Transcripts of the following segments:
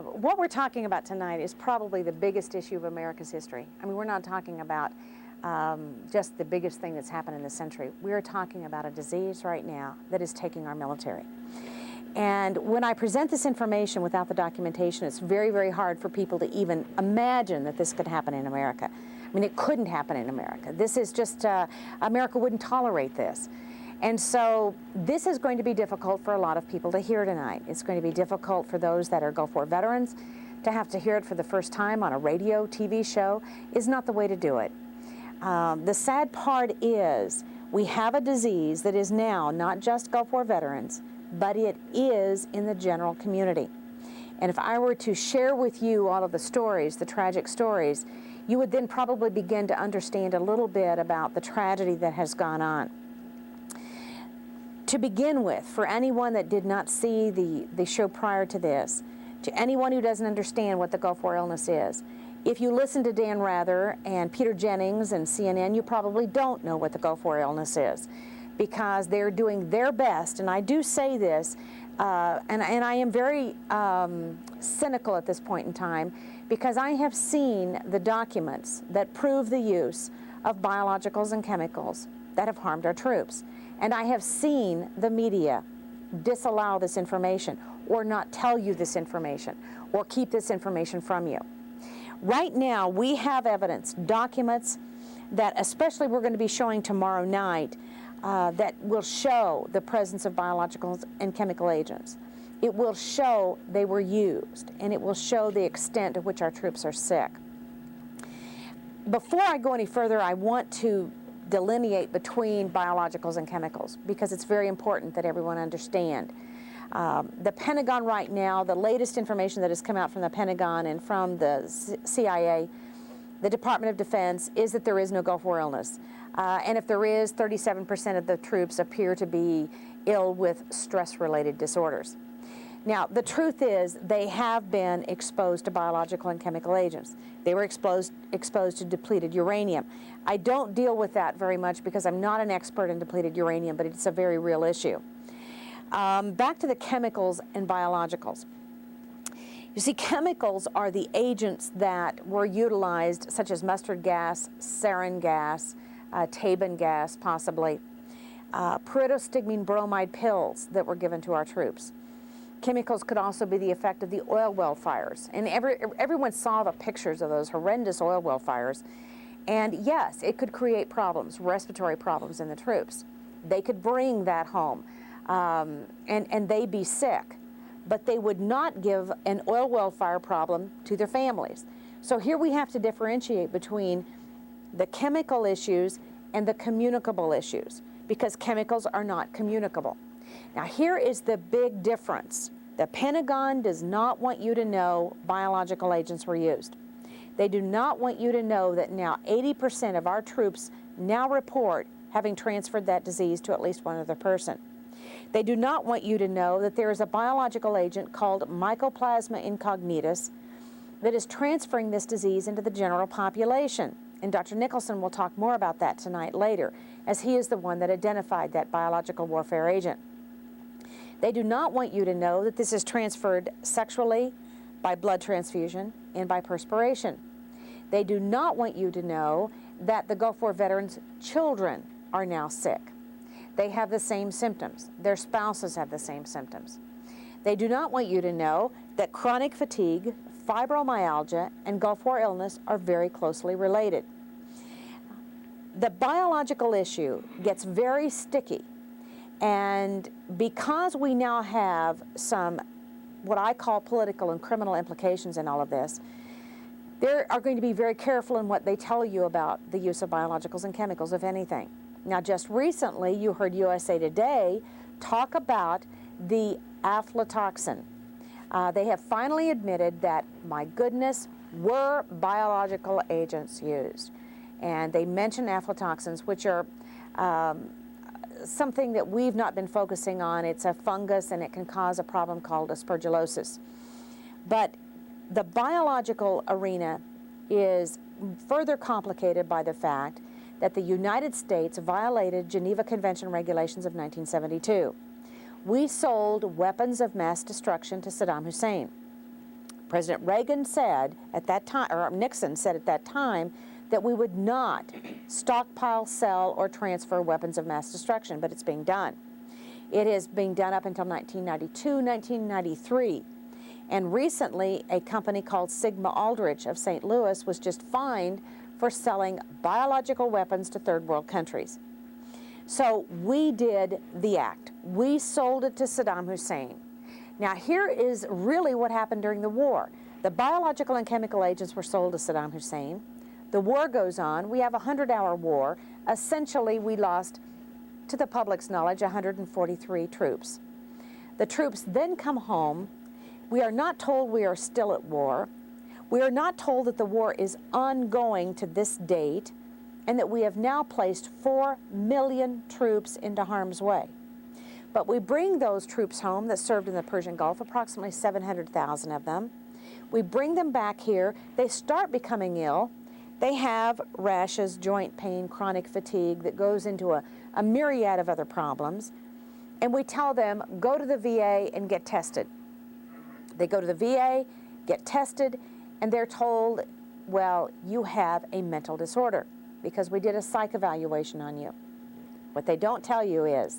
What we're talking about tonight is probably the biggest issue of America's history. I mean, we're not talking about just the biggest thing that's happened in the century. We're talking about a disease right now that is taking our military. And when I present this information without the documentation, it's very, very hard for people to even imagine that this could happen in America. I mean, it couldn't happen in America. This is just, America wouldn't tolerate this. And so this is going to be difficult for a lot of people to hear tonight. It's going to be difficult for those that are Gulf War veterans to have to hear it for the first time on a radio, TV show is not the way to do it. The sad part is we have a disease that is now not just Gulf War veterans, but it is in the general community. And if I were to share with you all of the stories, the tragic stories, you would then probably begin to understand a little bit about the tragedy that has gone on. To begin with, for anyone that did not see the show prior to this, to anyone who doesn't understand what the Gulf War illness is, if you listen to Dan Rather and Peter Jennings and CNN, you probably don't know what the Gulf War illness is, because they're doing their best, and I do say this, and I am very cynical at this point in time, because I have seen the documents that prove the use of biologicals and chemicals that have harmed our troops. And I have seen the media disallow this information, or not tell you this information, or keep this information from you. Right now, we have evidence, documents that especially we're going to be showing tomorrow night that will show the presence of biologicals and chemical agents. It will show they were used, and it will show the extent to which our troops are sick. Before I go any further, I want to delineate between biologicals and chemicals, because it's very important that everyone understand. The Pentagon right now, the latest information that has come out from the Pentagon and from the CIA, the Department of Defense, is that there is no Gulf War illness. And if there is, 37% of the troops appear to be ill with stress-related disorders. Now, the truth is they have been exposed to biological and chemical agents. They were exposed to depleted uranium. I don't deal with that very much because I'm not an expert in depleted uranium, but it's a very real issue. Back to the chemicals and biologicals. You see, chemicals are the agents that were utilized, such as mustard gas, sarin gas, Tabun gas, possibly, pyridostigmine bromide pills that were given to our troops. Chemicals could also be the effect of the oil well fires. And everyone saw the pictures of those horrendous oil well fires. And yes, it could create problems, respiratory problems in the troops. They could bring that home and they'd be sick. But they would not give an oil well fire problem to their families. So here we have to differentiate between the chemical issues and the communicable issues, because chemicals are not communicable. Now here is the big difference. The Pentagon does not want you to know biological agents were used. They do not want you to know that now 80% of our troops now report having transferred that disease to at least one other person. They do not want you to know that there is a biological agent called Mycoplasma incognitus that is transferring this disease into the general population. And Dr. Nicholson will talk more about that tonight later, as he is the one that identified that biological warfare agent. They do not want you to know that this is transferred sexually, by blood transfusion, and by perspiration. They do not want you to know that the Gulf War veterans' children are now sick. They have the same symptoms. Their spouses have the same symptoms. They do not want you to know that chronic fatigue, fibromyalgia, and Gulf War illness are very closely related. The biological issue gets very sticky, and because we now have some what I call political and criminal implications in all of this, they are going to be very careful in what they tell you about the use of biologicals and chemicals, if anything. Now, just recently, you heard USA Today talk about the aflatoxin. They have finally admitted that, my goodness, were biological agents used. And they mention aflatoxins, which are something that we've not been focusing on. It's a fungus, and it can cause a problem called aspergillosis. But the biological arena is further complicated by the fact that the United States violated Geneva Convention regulations of 1972. We sold weapons of mass destruction to Saddam Hussein. President Reagan said at that time, or Nixon said at that time, that we would not stockpile, sell, or transfer weapons of mass destruction, but it's being done. It is being done up until 1992, 1993. And recently, a company called Sigma Aldrich of St. Louis was just fined for selling biological weapons to third world countries. So we did the act. We sold it to Saddam Hussein. Now here is really what happened during the war. The biological and chemical agents were sold to Saddam Hussein. The war goes on. We have a 100-hour war. Essentially, we lost, to the public's knowledge, 143 troops. The troops then come home. We are not told we are still at war. We are not told that the war is ongoing to this date and that we have now placed 4 million troops into harm's way. But we bring those troops home that served in the Persian Gulf, approximately 700,000 of them. We bring them back here. They start becoming ill. They have rashes, joint pain, chronic fatigue that goes into a myriad of other problems. And we tell them, go to the VA and get tested. They go to the VA, get tested, and they're told, well, you have a mental disorder because we did a psych evaluation on you. What they don't tell you is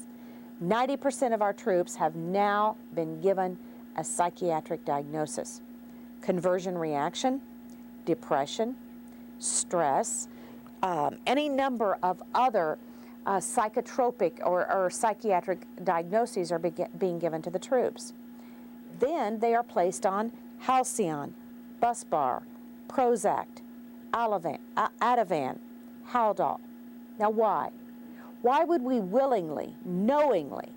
90% of our troops have now been given a psychiatric diagnosis. Conversion reaction, depression, stress, any number of other psychotropic or psychiatric diagnoses are being given to the troops. Then they are placed on Halcyon, Busbar, Prozac, Ativan, Haldol. Now why? Why would we willingly, knowingly,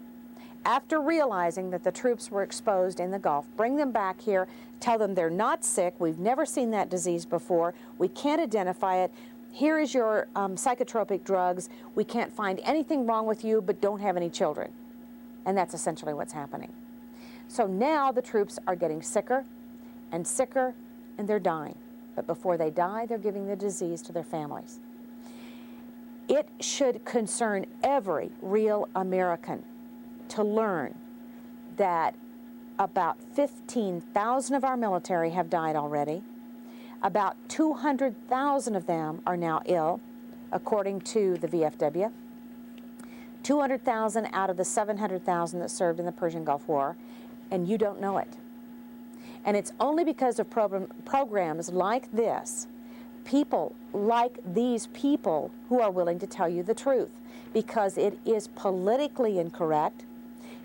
after realizing that the troops were exposed in the Gulf, bring them back here, tell them they're not sick, we've never seen that disease before, we can't identify it, here is your psychotropic drugs, we can't find anything wrong with you, but don't have any children. And that's essentially what's happening. So now the troops are getting sicker, and they're dying. But before they die, they're giving the disease to their families. It should concern every real American to learn that about 15,000 of our military have died already. About 200,000 of them are now ill, according to the VFW. 200,000 out of the 700,000 that served in the Persian Gulf War, and you don't know it. And it's only because of programs like this, people like these people who are willing to tell you the truth, because it is politically incorrect.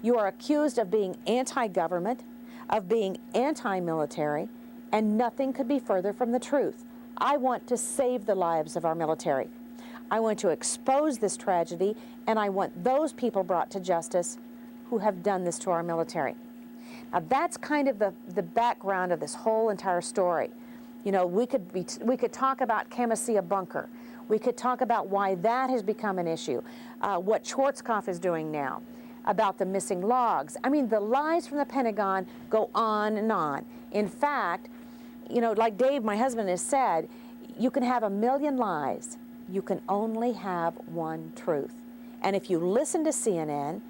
You are accused of being anti-government, of being anti-military, and nothing could be further from the truth. I want to save the lives of our military. I want to expose this tragedy, and I want those people brought to justice who have done this to our military. Now that's kind of the background of this whole entire story. You know, we could talk about Camisea Bunker. We could talk about why that has become an issue, what Schwarzkopf is doing now, about the missing logs. I mean, the lies from the Pentagon go on and on. In fact, you know, like Dave, my husband, has said, you can have 1,000,000 lies. You can only have one truth. And if you listen to CNN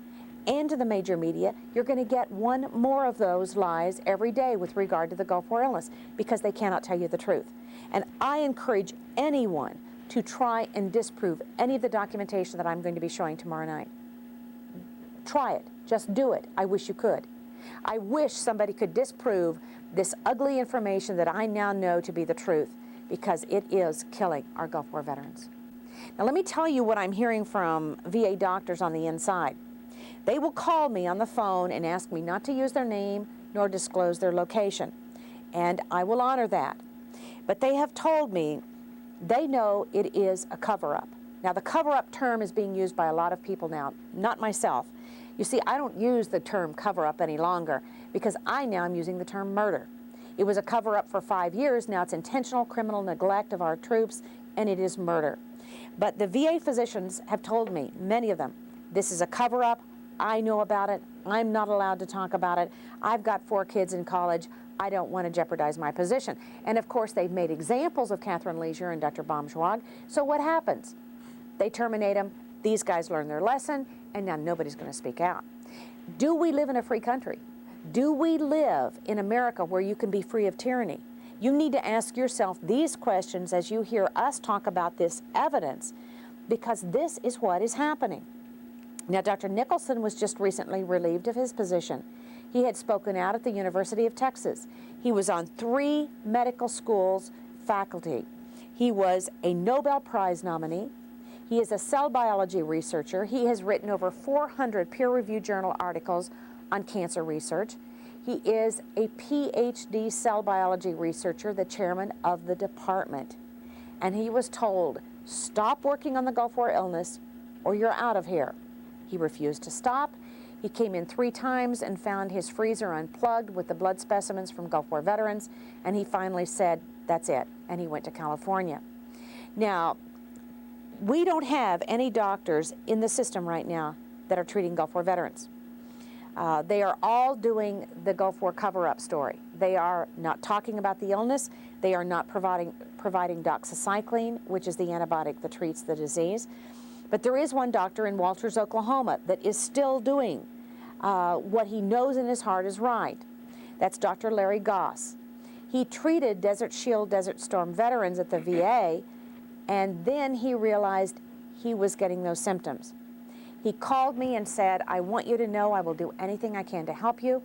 and to the major media, you're going to get one more of those lies every day with regard to the Gulf War illness, because they cannot tell you the truth. And I encourage anyone to try and disprove any of the documentation that I'm going to be showing tomorrow night. Try it. Just do it. I wish you could. I wish somebody could disprove this ugly information that I now know to be the truth, because it is killing our Gulf War veterans. Now let me tell you what I'm hearing from VA doctors on the inside. They will call me on the phone and ask me not to use their name nor disclose their location, and I will honor that. But they have told me they know it is a cover-up. Now the cover-up term is being used by a lot of people now, not myself. You see, I don't use the term cover-up any longer because I now am using the term murder. It was a cover-up for 5 years, now it's intentional criminal neglect of our troops, and it is murder. But the VA physicians have told me, many of them, this is a cover-up, I know about it, I'm not allowed to talk about it, I've got 4 kids in college, I don't want to jeopardize my position. And of course they've made examples of Catherine Leisure and Dr. Baumschwag, so what happens? They terminate them, these guys learn their lesson, and now nobody's going to speak out. Do we live in a free country? Do we live in America where you can be free of tyranny? You need to ask yourself these questions as you hear us talk about this evidence, because this is what is happening. Now, Dr. Nicholson was just recently relieved of his position. He had spoken out at the University of Texas. He was on 3 medical schools faculty. He was a Nobel Prize nominee. He is a cell biology researcher. He has written over 400 peer-reviewed journal articles on cancer research. He is a PhD cell biology researcher, the chairman of the department. And he was told, stop working on the Gulf War illness or you're out of here. He refused to stop. He came in 3 times and found his freezer unplugged with the blood specimens from Gulf War veterans, and he finally said, that's it, and he went to California. Now, we don't have any doctors in the system right now that are treating Gulf War veterans. They are all doing the Gulf War cover-up story. They are not talking about the illness. They are not providing doxycycline, which is the antibiotic that treats the disease. But there is one doctor in Walters, Oklahoma, that is still doing what he knows in his heart is right. That's Dr. Larry Goss. He treated Desert Shield, Desert Storm veterans at the VA, and then he realized he was getting those symptoms. He called me and said, I want you to know I will do anything I can to help you.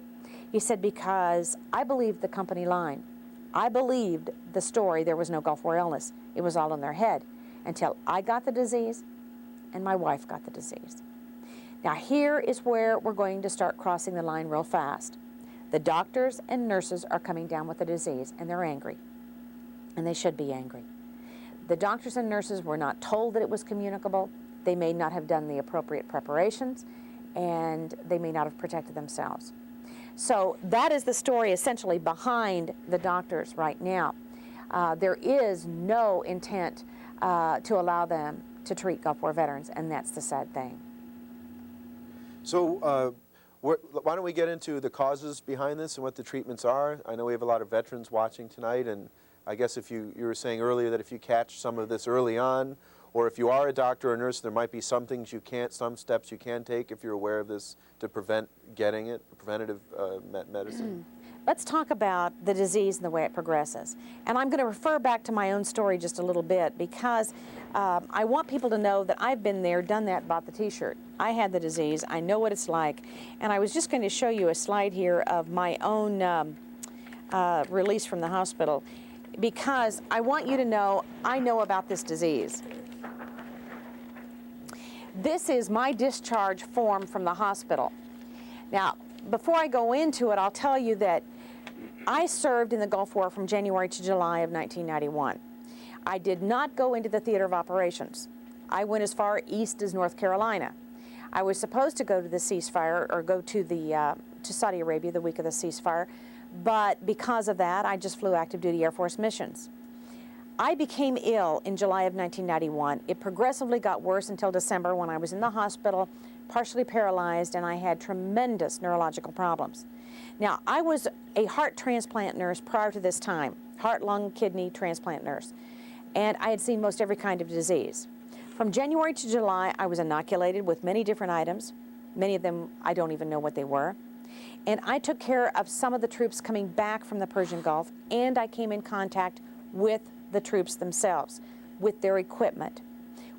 He said, because I believed the company line. I believed the story there was no Gulf War illness. It was all in their head until I got the disease and my wife got the disease. Now here is where we're going to start crossing the line real fast. The doctors and nurses are coming down with the disease and they're angry. And they should be angry. The doctors and nurses were not told that it was communicable. They may not have done the appropriate preparations, and they may not have protected themselves. So that is the story essentially behind the doctors right now. There is no intent to allow them to treat Gulf War veterans, and that's the sad thing. So why don't we get into the causes behind this and what the treatments are? I know we have a lot of veterans watching tonight, and I guess if you were saying earlier that if you catch some of this early on, or if you are a doctor or a nurse, there might be some things you can't, some steps you can take if you're aware of this to prevent getting it, preventative medicine. Let's talk about the disease and the way it progresses. And I'm going to refer back to my own story just a little bit because I want people to know that I've been there, done that, bought the t-shirt. I had the disease. I know what it's like. And I was just going to show you a slide here of my own release from the hospital because I want you to know I know about this disease. This is my discharge form from the hospital. Now, before I go into it, I'll tell you that I served in the Gulf War from January to July of 1991. I did not go into the theater of operations. I went as far east as North Carolina. I was supposed to go to the ceasefire or go to Saudi Arabia the week of the ceasefire, but because of that, I just flew active duty Air Force missions. I became ill in July of 1991. It progressively got worse until December when I was in the hospital, partially paralyzed, and I had tremendous neurological problems. Now, I was a heart transplant nurse prior to this time, heart, lung, kidney transplant nurse, and I had seen most every kind of disease. From January to July, I was inoculated with many different items. Many of them, I don't even know what they were. And I took care of some of the troops coming back from the Persian Gulf, and I came in contact with the troops themselves, with their equipment,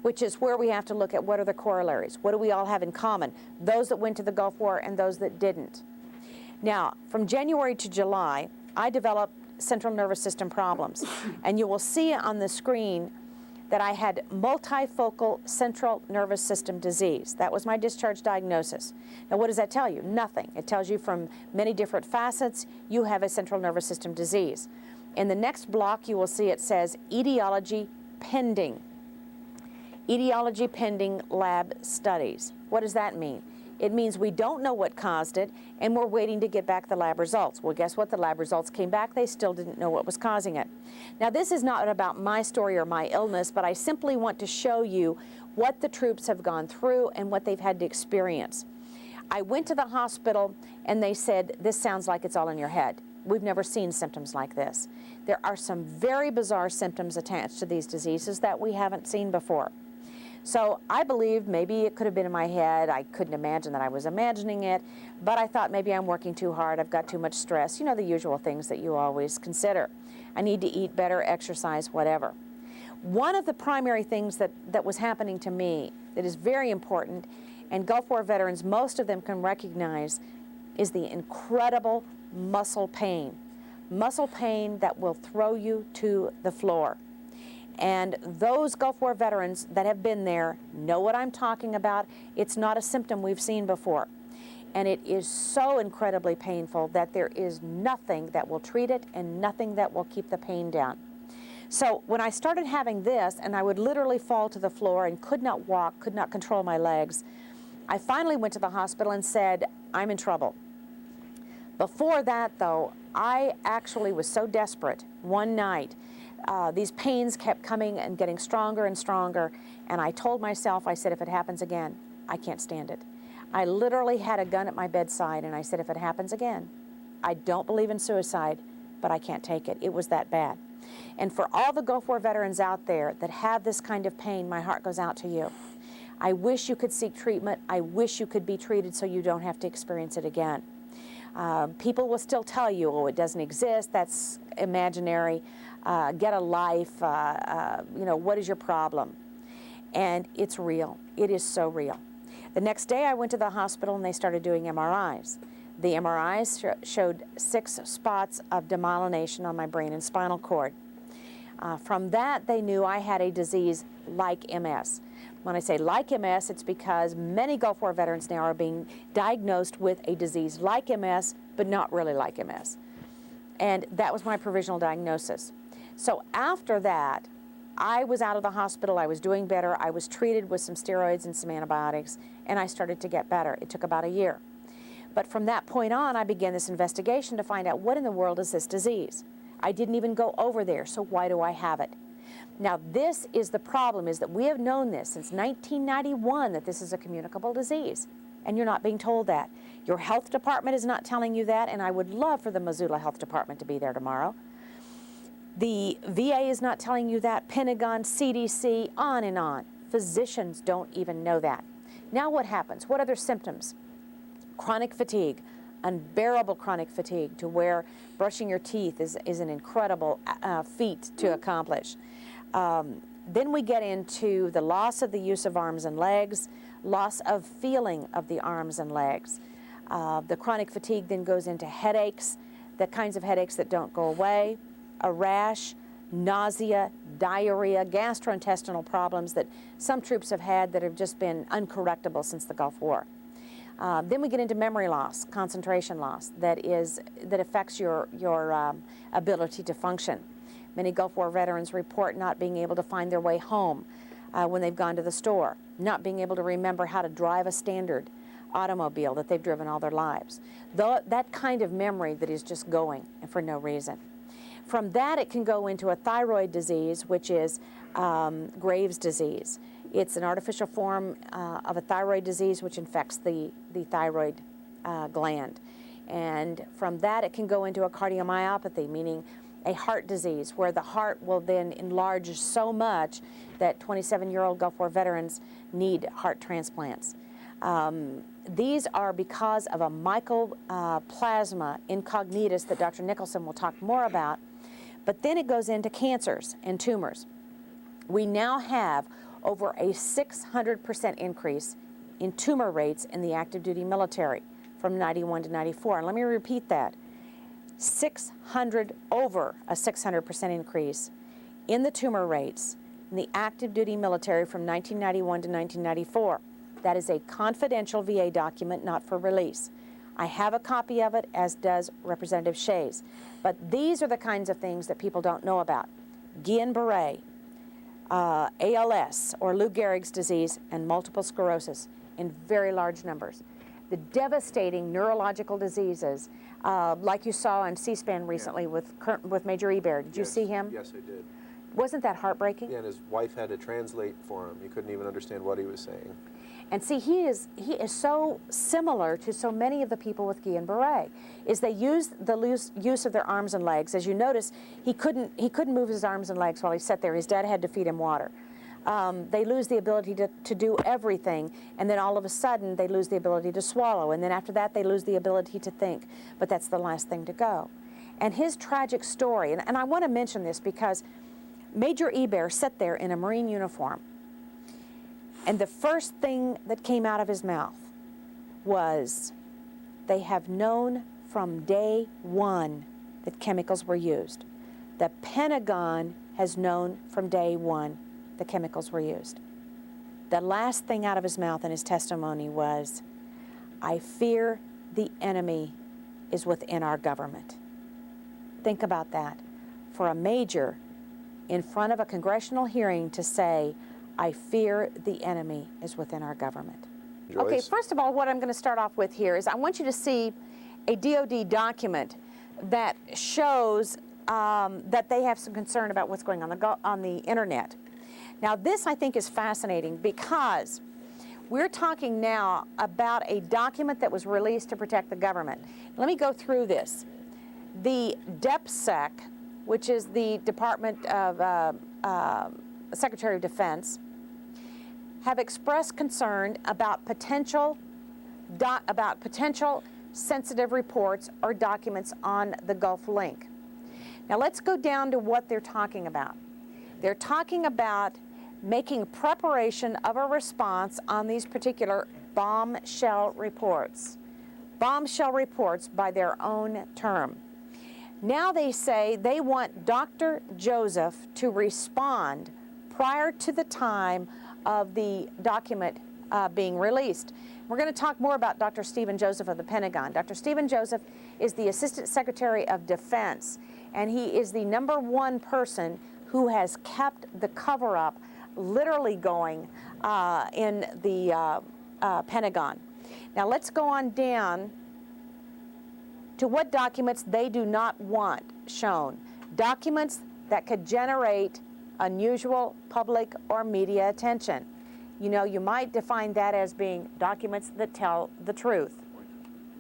which is where we have to look at what are the corollaries. What do we all have in common? Those that went to the Gulf War and those that didn't. Now, from January to July, I developed central nervous system problems. And you will see on the screen that I had multifocal central nervous system disease. That was my discharge diagnosis. Now, what does that tell you? Nothing. It tells you from many different facets, you have a central nervous system disease. In the next block, you will see it says etiology pending. Etiology pending lab studies. What does that mean? It means we don't know what caused it, and we're waiting to get back the lab results. Well, guess what? The lab results came back. They still didn't know what was causing it. Now, this is not about my story or my illness, but I simply want to show you what the troops have gone through and what they've had to experience. I went to the hospital, and they said, this sounds like it's all in your head. We've never seen symptoms like this. There are some very bizarre symptoms attached to these diseases that we haven't seen before. So I believed maybe it could have been in my head. I couldn't imagine that I was imagining it, but I thought maybe I'm working too hard, I've got too much stress, you know, the usual things that you always consider. I need to eat better, exercise, whatever. One of the primary things that was happening to me that is very important, and Gulf War veterans, most of them can recognize, is the incredible muscle pain. Muscle pain that will throw you to the floor. And those Gulf War veterans that have been there know what I'm talking about. It's not a symptom we've seen before. And it is so incredibly painful that there is nothing that will treat it and nothing that will keep the pain down. So when I started having this, and I would literally fall to the floor and could not walk, could not control my legs, I finally went to the hospital and said, I'm in trouble. Before that, though, I actually was so desperate one night. These pains kept coming and getting stronger and stronger, and I told myself, I said, if it happens again, I can't stand it. I literally had a gun at my bedside, and I said, if it happens again, I don't believe in suicide, but I can't take it. It was that bad. And for all the Gulf War veterans out there that have this kind of pain, my heart goes out to you. I wish you could seek treatment. I wish you could be treated so you don't have to experience it again. People will still tell you, oh, it doesn't exist, that's imaginary, get a life, you know, what is your problem? And it's real. It is so real. The next day I went to the hospital and they started doing MRIs. The MRIs showed 6 spots of demyelination on my brain and spinal cord. From that, they knew I had a disease like MS. When I say like MS, it's because many Gulf War veterans now are being diagnosed with a disease like MS, but not really like MS. And that was my provisional diagnosis. So after that, I was out of the hospital, I was doing better, I was treated with some steroids and some antibiotics, and I started to get better. It took about a year. But from that point on, I began this investigation to find out what in the world is this disease. I didn't even go over there, so why do I have it? Now this is the problem, is that we have known this since 1991 that this is a communicable disease, and you're not being told that. Your health department is not telling you that, and I would love for the Missoula Health Department to be there tomorrow. The VA is not telling you that, Pentagon, CDC, on and on. Physicians don't even know that. Now what happens? What other symptoms? Chronic fatigue, unbearable chronic fatigue, to where brushing your teeth is an incredible feat to accomplish. Then we get into the loss of the use of arms and legs, loss of feeling of the arms and legs. The chronic fatigue then goes into headaches, the kinds of headaches that don't go away, a rash, nausea, diarrhea, gastrointestinal problems that some troops have had that have just been uncorrectable since the Gulf War. Then we get into memory loss, concentration loss, that affects your ability to function. Many Gulf War veterans report not being able to find their way home when they've gone to the store, not being able to remember how to drive a standard automobile that they've driven all their lives. That kind of memory that is just going and for no reason. From that, it can go into a thyroid disease, which is Graves' disease. It's an artificial form of a thyroid disease which infects the thyroid gland. And from that, it can go into a cardiomyopathy, meaning a heart disease, where the heart will then enlarge so much that 27-year-old Gulf War veterans need heart transplants. These are because of a mycoplasma incognitus that Dr. Nicholson will talk more about. But then it goes into cancers and tumors. We now have over a 600% increase in tumor rates in the active duty military from 91 to 94. And let me repeat that. Over a 600% increase in the tumor rates in the active duty military from 1991 to 1994. That is a confidential VA document, not for release. I have a copy of it, as does Representative Shays. But these are the kinds of things that people don't know about. Guillain-Barré, ALS, or Lou Gehrig's disease, and multiple sclerosis in very large numbers. The devastating neurological diseases, like you saw on C-SPAN recently with Major Ebert. Did you see him? Yes, I did. Wasn't that heartbreaking? Yeah, and his wife had to translate for him. He couldn't even understand what he was saying. And see, he is so similar to so many of the people with Guillain-Barré, is they use the use of their arms and legs. As you notice, he couldn't move his arms and legs while he sat there. His dad had to feed him water. they lose the ability to do everything, and then all of a sudden they lose the ability to swallow, and then after that they lose the ability to think, but that's the last thing to go. And his tragic story, and I want to mention this because Major Ebert sat there in a Marine uniform, and the first thing that came out of his mouth was, they have known from day one that chemicals were used. The Pentagon has known from day one that chemicals were used. The last thing out of his mouth in his testimony was, I fear the enemy is within our government. Think about that. For a major in front of a congressional hearing to say, I fear the enemy is within our government. Joyce? Okay, first of all, what I'm going to start off with here is I want you to see a DOD document that shows that they have some concern about what's going on the internet. Now, this I think is fascinating because we're talking now about a document that was released to protect the government. Let me go through this. The DepSec, which is the Department of Secretary of Defense, have expressed concern about potential sensitive reports or documents on the Gulf Link. Now let's go down to what they're talking about. They're talking about making preparation of a response on these particular bombshell reports. Bombshell reports by their own term. Now they say they want Dr. Joseph to respond prior to the time of the document being released. We're going to talk more about Dr. Stephen Joseph of the Pentagon. Dr. Stephen Joseph is the Assistant Secretary of Defense, and he is the #1 person who has kept the cover-up literally going in the Pentagon. Now let's go on down to what documents they do not want shown. Documents that could generate unusual public or media attention. You know, you might define that as being documents that tell the truth.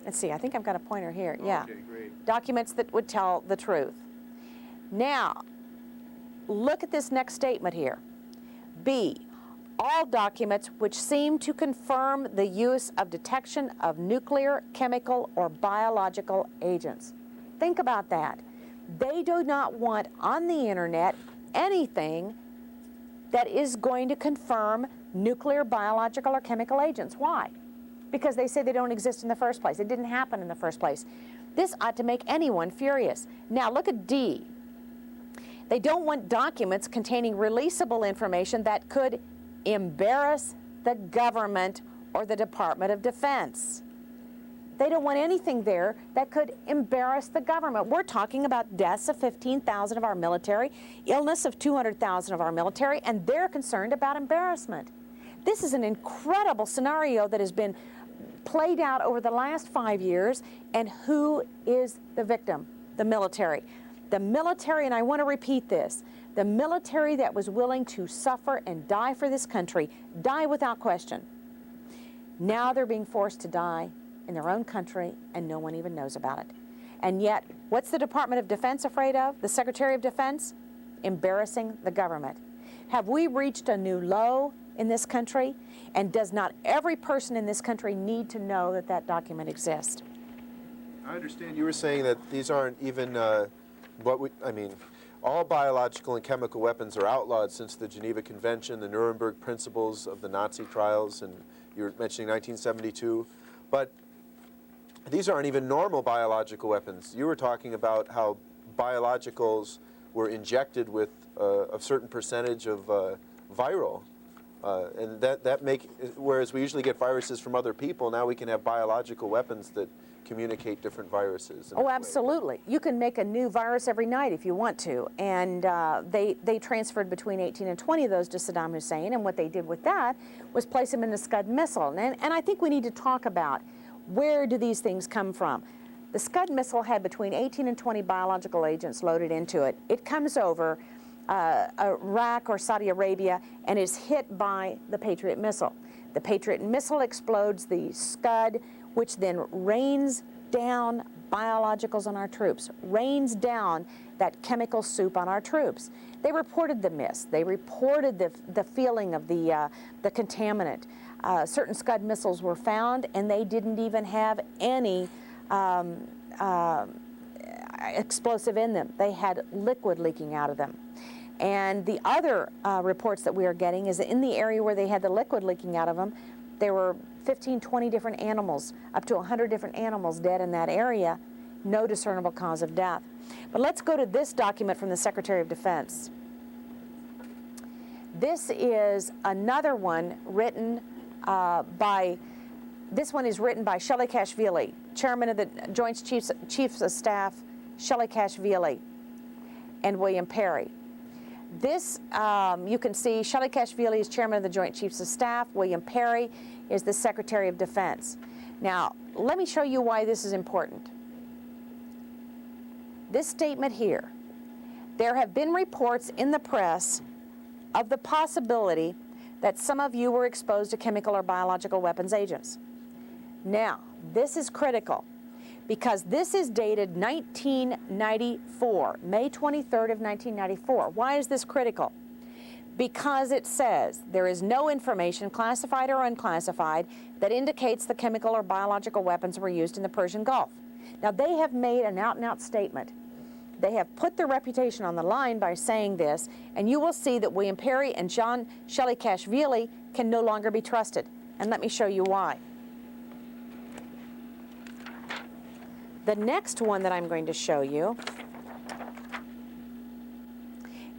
Let's see, I think I've got a pointer here. Yeah. Okay, great. Documents that would tell the truth. Now, look at this next statement here. B, all documents which seem to confirm the use of detection of nuclear, chemical, or biological agents. Think about that. They do not want on the internet anything that is going to confirm nuclear, biological, or chemical agents. Why? Because they say they don't exist in the first place. It didn't happen in the first place. This ought to make anyone furious. Now look at D. They don't want documents containing releasable information that could embarrass the government or the Department of Defense. They don't want anything there that could embarrass the government. We're talking about deaths of 15,000 of our military, illness of 200,000 of our military, and they're concerned about embarrassment. This is an incredible scenario that has been played out over the last 5 years, and who is the victim? The military. The military, and I want to repeat this, the military that was willing to suffer and die for this country, die without question. Now they're being forced to die in their own country, and no one even knows about it. And yet, what's the Department of Defense afraid of? The Secretary of Defense? Embarrassing the government. Have we reached a new low in this country? And does not every person in this country need to know that that document exists? I understand you were saying that these aren't even all biological and chemical weapons are outlawed since the Geneva Convention, the Nuremberg Principles of the Nazi trials, and you were mentioning 1972. But these aren't even normal biological weapons. You were talking about how biologicals were injected with a certain percentage of viral. And whereas we usually get viruses from other people, now we can have biological weapons that communicate different viruses. Oh, absolutely. You can make a new virus every night if you want to. And they transferred between 18 and 20 of those to Saddam Hussein, and what they did with that was place them in a Scud missile. And I think we need to talk about, where do these things come from? The Scud missile had between 18 and 20 biological agents loaded into it. It comes over Iraq or Saudi Arabia and is hit by the Patriot missile. The Patriot missile explodes the Scud, which then rains down biologicals on our troops, rains down that chemical soup on our troops. They reported the mist. They reported the feeling of the contaminant. Certain Scud missiles were found, and they didn't even have any explosive in them. They had liquid leaking out of them. And the other reports that we are getting is that in the area where they had the liquid leaking out of them, there were 15, 20 different animals, up to 100 different animals dead in that area, no discernible cause of death. But let's go to this document from the Secretary of Defense. This is another one written this one is written by Shelley Kashvili, Chairman of the Joint Chiefs of Staff, Shelley Kashvili, and William Perry. This, you can see, Shelley Kashvili is Chairman of the Joint Chiefs of Staff. William Perry is the Secretary of Defense. Now, let me show you why this is important. This statement here, there have been reports in the press of the possibility that some of you were exposed to chemical or biological weapons agents. Now, this is critical, because this is dated 1994, May 23rd of 1994. Why is this critical? Because it says there is no information, classified or unclassified, that indicates the chemical or biological weapons were used in the Persian Gulf. Now, they have made an out-and-out statement. They have put their reputation on the line by saying this, and you will see that William Perry and Shelley Kashvili can no longer be trusted. And let me show you why. The next one that I'm going to show you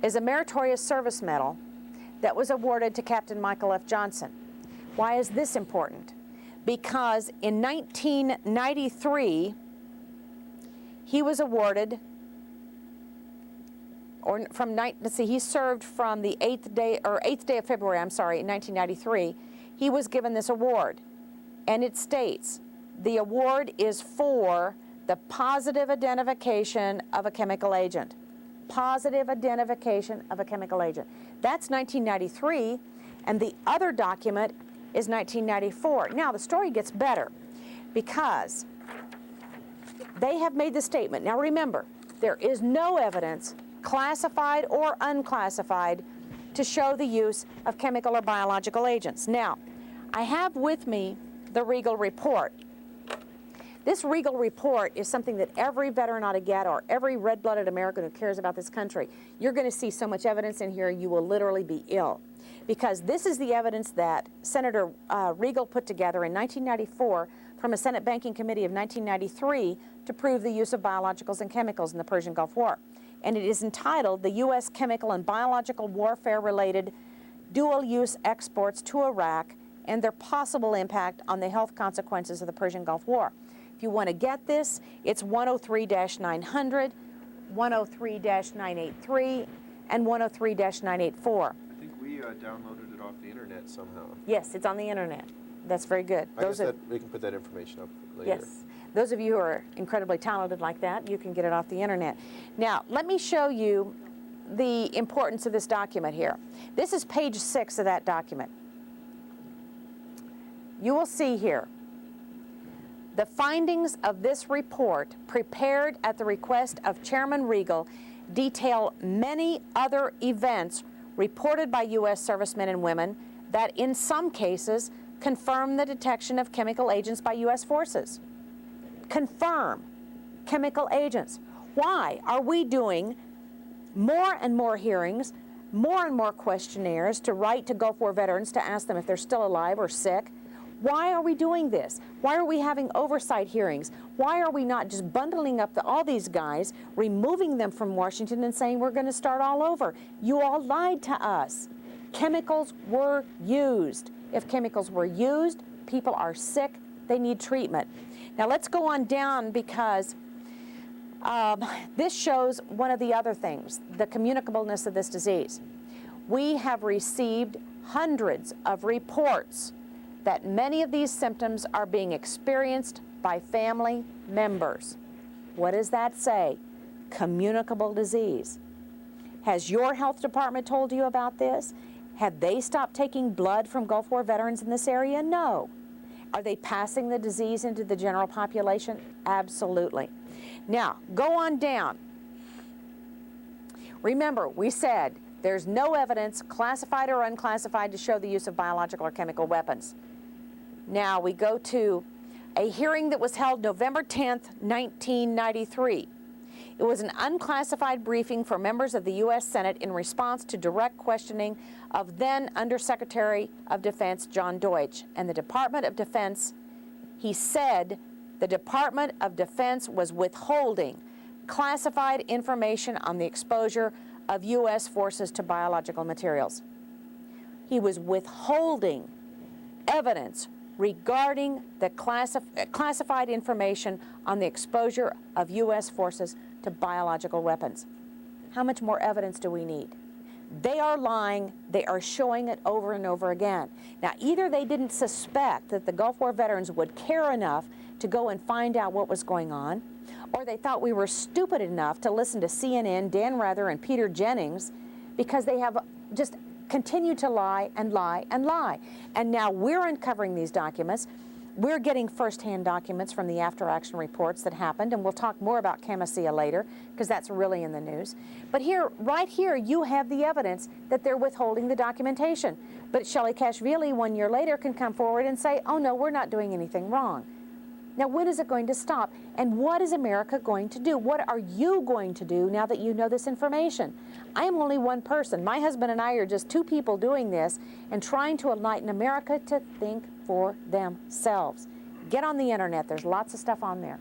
is a Meritorious Service Medal that was awarded to Captain Michael F. Johnson. Why is this important? Because in 1993, he was awarded, he served from the 8th day of February, in 1993. He was given this award, and it states, the award is for the positive identification of a chemical agent. Positive identification of a chemical agent. That's 1993, and the other document is 1994. Now, the story gets better, because they have made the statement. Now, remember, there is no evidence, classified or unclassified, to show the use of chemical or biological agents. Now, I have with me the Regal report. This Regal report is something that every veteran ought to get, or every red-blooded American who cares about this country. You're going to see so much evidence in here, you will literally be ill. Because this is the evidence that Senator Regal put together in 1994 from a Senate Banking Committee of 1993 to prove the use of biologicals and chemicals in the Persian Gulf War. And it is entitled, The U.S. Chemical and Biological Warfare-Related Dual-Use Exports to Iraq and Their Possible Impact on the Health Consequences of the Persian Gulf War. If you want to get this, it's 103-900, 103-983, and 103-984. I think we downloaded it off the internet somehow. Yes, it's on the internet. That's very good. I guess we can put that information up later. Yes. Those of you who are incredibly talented like that, you can get it off the internet. Now, let me show you the importance of this document here. This is page 6 of that document. You will see here, the findings of this report, prepared at the request of Chairman Regal, detail many other events reported by U.S. servicemen and women that in some cases confirm the detection of chemical agents by U.S. forces. Confirm chemical agents. Why are we doing more and more hearings, more and more questionnaires to write to Gulf War veterans to ask them if they're still alive or sick? Why are we doing this? Why are we having oversight hearings? Why are we not just bundling up all these guys, removing them from Washington and saying we're going to start all over? You all lied to us. Chemicals were used. If chemicals were used, people are sick, they need treatment. Now let's go on down, because this shows one of the other things, the communicableness of this disease. We have received hundreds of reports that many of these symptoms are being experienced by family members. What does that say? Communicable disease. Has your health department told you about this? Have they stopped taking blood from Gulf War veterans in this area? No. Are they passing the disease into the general population? Absolutely. Now, go on down. Remember, we said there's no evidence, classified or unclassified, to show the use of biological or chemical weapons. Now we go to a hearing that was held November 10th, 1993. It was an unclassified briefing for members of the U.S. Senate in response to direct questioning of then Undersecretary of Defense John Deutsch. And the Department of Defense, he said the Department of Defense was withholding classified information on the exposure of U.S. forces to biological materials. He was withholding evidence regarding the classified information on the exposure of U.S. forces to biological weapons. How much more evidence do we need? They are lying. They are showing it over and over again. Now, either they didn't suspect that the Gulf War veterans would care enough to go and find out what was going on, or they thought we were stupid enough to listen to CNN, Dan Rather, and Peter Jennings, because they have just continued to lie and lie and lie. And now we're uncovering these documents. We're getting firsthand documents from the after-action reports that happened, and we'll talk more about Camisea later, because that's really in the news. But here, right here, you have the evidence that they're withholding the documentation. But Shelley Kashvili, 1 year later, can come forward and say, oh no, we're not doing anything wrong. Now, when is it going to stop? And what is America going to do? What are you going to do now that you know this information? I am only one person. My husband and I are just two people doing this and trying to enlighten America to think for themselves. Get on the internet. There's lots of stuff on there.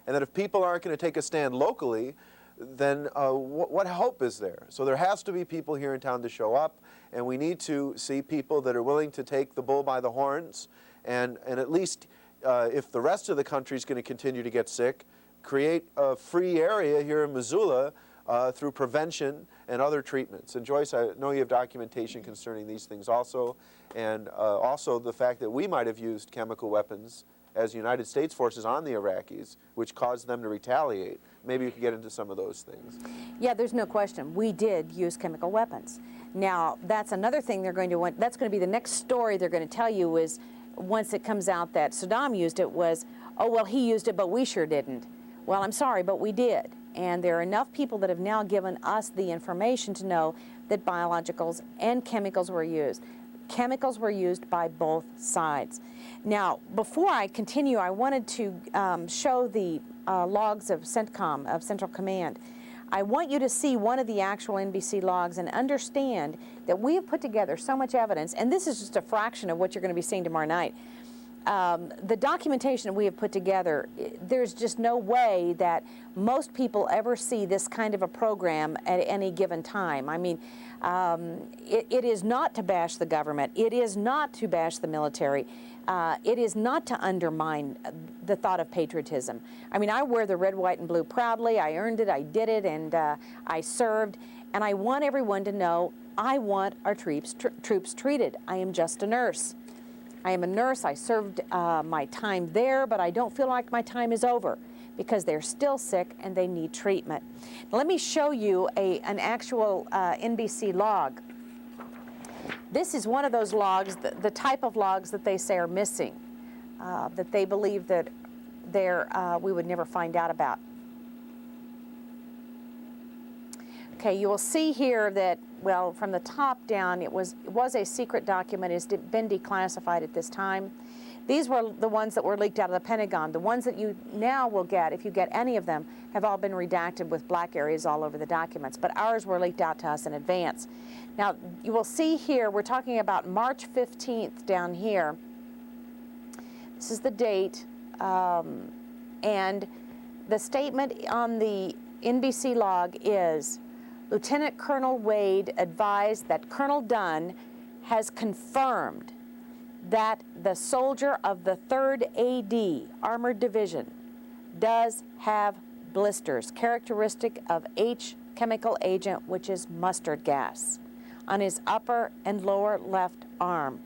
And that if people aren't going to take a stand locally, then what hope is there? So there has to be people here in town to show up, and we need to see people that are willing to take the bull by the horns and at least if the rest of the country is going to continue to get sick, create a free area here in Missoula through prevention and other treatments. And Joyce, I know you have documentation concerning these things also, and also the fact that we might have used chemical weapons as United States forces on the Iraqis, which caused them to retaliate. Maybe you could get into some of those things. Yeah, there's no question. We did use chemical weapons. Now, that's another thing they're going to want. That's going to be the next story they're going to tell you is, once it comes out that Saddam used it, was, oh, well, he used it, but we sure didn't. Well, I'm sorry, but we did. And there are enough people that have now given us the information to know that biologicals and chemicals were used. Chemicals were used by both sides. Now, before I continue, I wanted to show the logs of CENTCOM, of Central Command. I want you to see one of the actual NBC logs and understand that we have put together so much evidence, and this is just a fraction of what you're going to be seeing tomorrow night. The documentation that we have put together, there's just no way that most people ever see this kind of a program at any given time. I mean, it is not to bash the government. It is not to bash the military. It is not to undermine the thought of patriotism. I mean, I wear the red, white, and blue proudly. I earned it, I did it, and I served. And I want everyone to know I want our troops treated. I am just a nurse. I am a nurse. I served my time there, but I don't feel like my time is over because they're still sick and they need treatment. Now, let me show you an actual NBC log. This is one of those logs, the type of logs that they say are missing, that they believe that we would never find out about. Okay, you will see here that, well, from the top down, it was a secret document. It's been declassified at this time. These were the ones that were leaked out of the Pentagon. The ones that you now will get, if you get any of them, have all been redacted with black areas all over the documents. But ours were leaked out to us in advance. Now, you will see here, we're talking about March 15th down here. This is the date. And the statement on the NBC log is, Lieutenant Colonel Wade advised that Colonel Dunn has confirmed that the soldier of the 3rd AD Armored Division does have blisters, characteristic of H chemical agent, which is mustard gas, on his upper and lower left arm.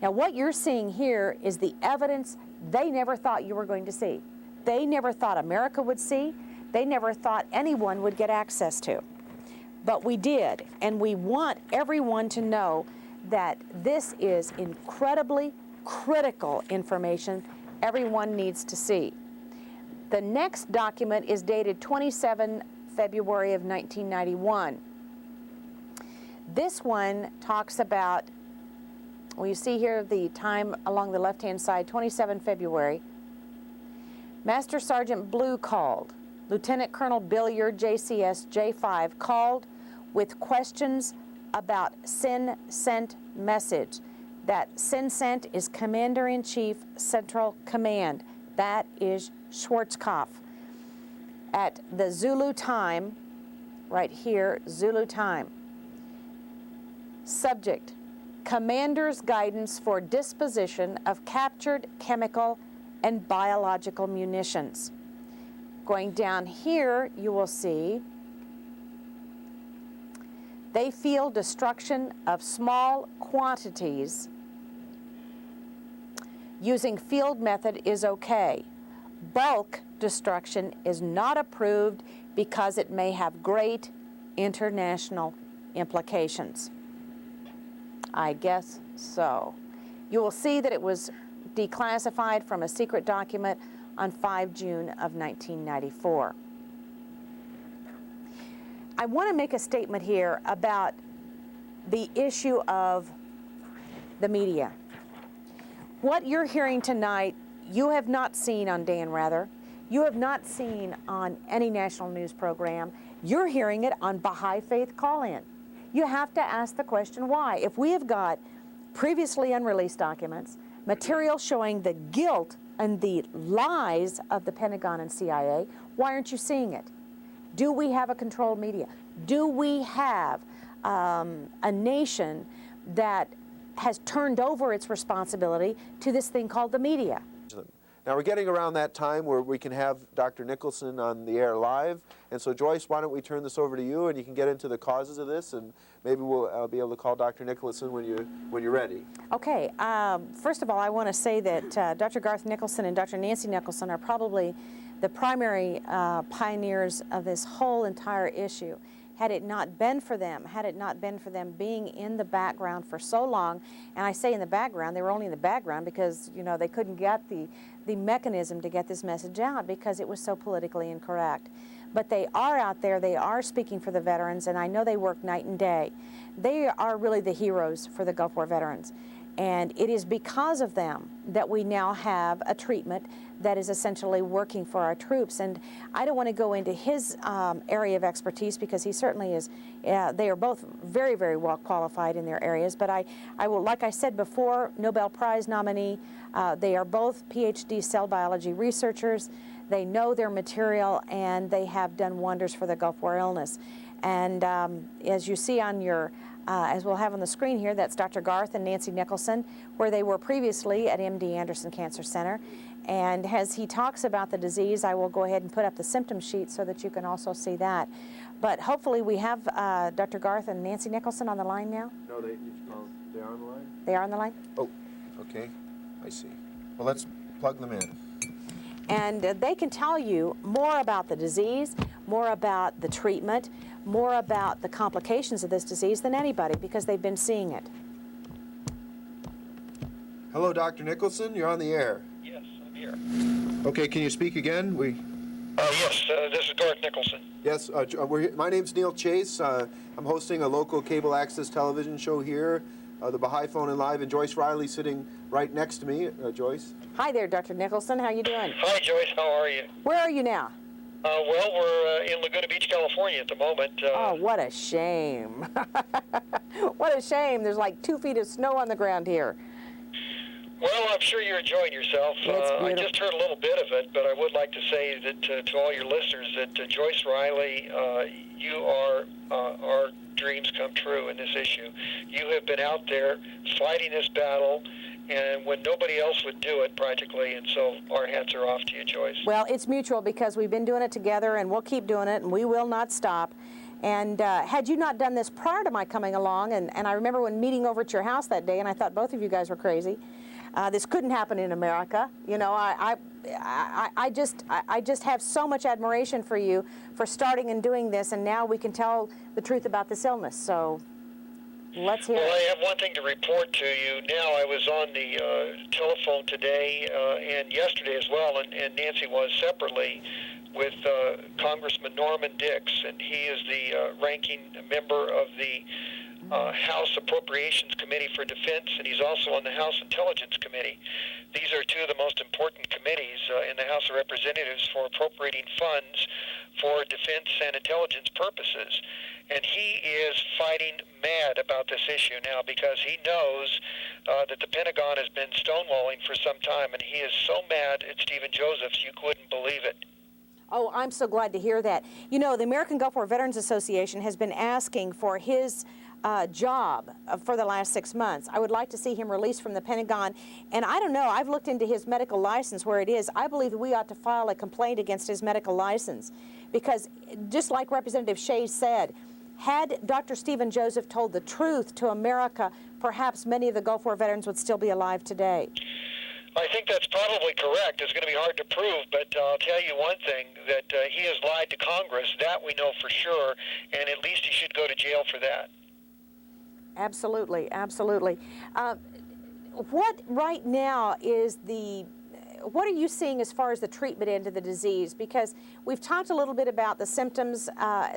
Now, what you're seeing here is the evidence they never thought you were going to see. They never thought America would see. They never thought anyone would get access to. But we did, and we want everyone to know that this is incredibly critical information everyone needs to see. The next document is dated February of 1991. This one talks about, well, you see here the time along the left-hand side, 27 February. Master Sergeant Blue called. Lieutenant Colonel Billiard, JCS J5, called with questions about SIN-SENT message. That SIN-SENT is Commander-in-Chief Central Command. That is Schwarzkopf. At the Zulu time, right here, Zulu time. Subject, Commander's guidance for disposition of captured chemical and biological munitions. Going down here, you will see they feel destruction of small quantities using field method is okay. Bulk destruction is not approved because it may have great international implications. I guess so. You will see that it was declassified from a secret document on 5 June of 1994. I want to make a statement here about the issue of the media. What you're hearing tonight, you have not seen on Dan Rather. You have not seen on any national news program. You're hearing it on Bahai Faith Call-In. You have to ask the question, why? If we have got previously unreleased documents, material showing the guilt and the lies of the Pentagon and CIA, why aren't you seeing it? Do we have a controlled media? Do we have a nation that has turned over its responsibility to this thing called the media? Now we're getting around that time where we can have Dr. Nicholson on the air live, and so Joyce, why don't we turn this over to you, and you can get into the causes of this, and maybe we'll be able to call Dr. Nicholson when you're ready. Okay. First of all, I want to say that Dr. Garth Nicholson and Dr. Nancy Nicholson are probably the primary pioneers of this whole entire issue. Had it not been for them, being in the background for so long, and I say in the background, they were only in the background because, you know, they couldn't get the mechanism to get this message out because it was so politically incorrect. But they are out there, they are speaking for the veterans, and I know they work night and day. They are really the heroes for the Gulf War veterans. And it is because of them that we now have a treatment that is essentially working for our troops. And I don't want to go into his area of expertise because he certainly is, they are both very, very well qualified in their areas. But I will, like I said before, Nobel Prize nominee, they are both PhD cell biology researchers. They know their material and they have done wonders for the Gulf War illness. And as you see on your as we'll have on the screen here, that's Dr. Garth and Nancy Nicholson, where they were previously at MD Anderson Cancer Center. And as he talks about the disease, I will go ahead and put up the symptom sheet so that you can also see that. But hopefully we have Dr. Garth and Nancy Nicholson on the line now. No, they are on the line? They are on the line? Oh, okay. I see. Well, let's plug them in. And they can tell you more about the disease, more about the treatment, more about the complications of this disease than anybody because they've been seeing it. Hello, Dr. Nicholson. You're on the air. Yes, I'm here. Okay, can you speak again? Yes, this is Garth Nicholson. Yes, my name's Neil Chase. I'm hosting a local cable access television show here, the Bahai Phone and Live, and Joyce Riley sitting right next to me. Joyce? Hi there, Dr. Nicholson. How you doing? Hi, Joyce. How are you? Where are you now? Well, we're in Laguna Beach, California at the moment. Oh, what a shame. What a shame. There's like 2 feet of snow on the ground here. Well, I'm sure you're enjoying yourself. I just heard a little bit of it, but I would like to say that to all your listeners that Joyce Riley, you are our dreams come true in this issue. You have been out there fighting this battle, and when nobody else would do it practically, and so our hats are off to you, Joyce. Well, it's mutual because we've been doing it together, and we'll keep doing it, and we will not stop. And had you not done this prior to my coming along, and I remember when meeting over at your house that day, and I thought both of you guys were crazy. This couldn't happen in America. You know, I just have so much admiration for you for starting and doing this, and now we can tell the truth about this illness. So Let's hear Well, I it. have one thing to report to you. Now, I was on the telephone today and yesterday as well, and Nancy was separately, with Congressman Norman Dix, and he is the ranking member of the House Appropriations Committee for Defense, and he's also on the House Intelligence Committee. These are two of the most important committees in the House of Representatives for appropriating funds for defense and intelligence purposes. And he is fighting mad about this issue now because he knows that the Pentagon has been stonewalling for some time, and he is so mad at Stephen Josephs you couldn't believe it. Oh, I'm so glad to hear that. You know, the American Gulf War Veterans Association has been asking for his job for the last 6 months. I would like to see him released from the Pentagon. And I don't know, I've looked into his medical license where it is. I believe that we ought to file a complaint against his medical license because, just like Representative Shea said, had Dr. Stephen Joseph told the truth to America, perhaps many of the Gulf War veterans would still be alive today. I think that's probably correct. It's going to be hard to prove, but I'll tell you one thing, that he has lied to Congress. That we know for sure, and at least he should go to jail for that. Absolutely, absolutely. What right now is what are you seeing as far as the treatment end of the disease? Because we've talked a little bit about the symptoms,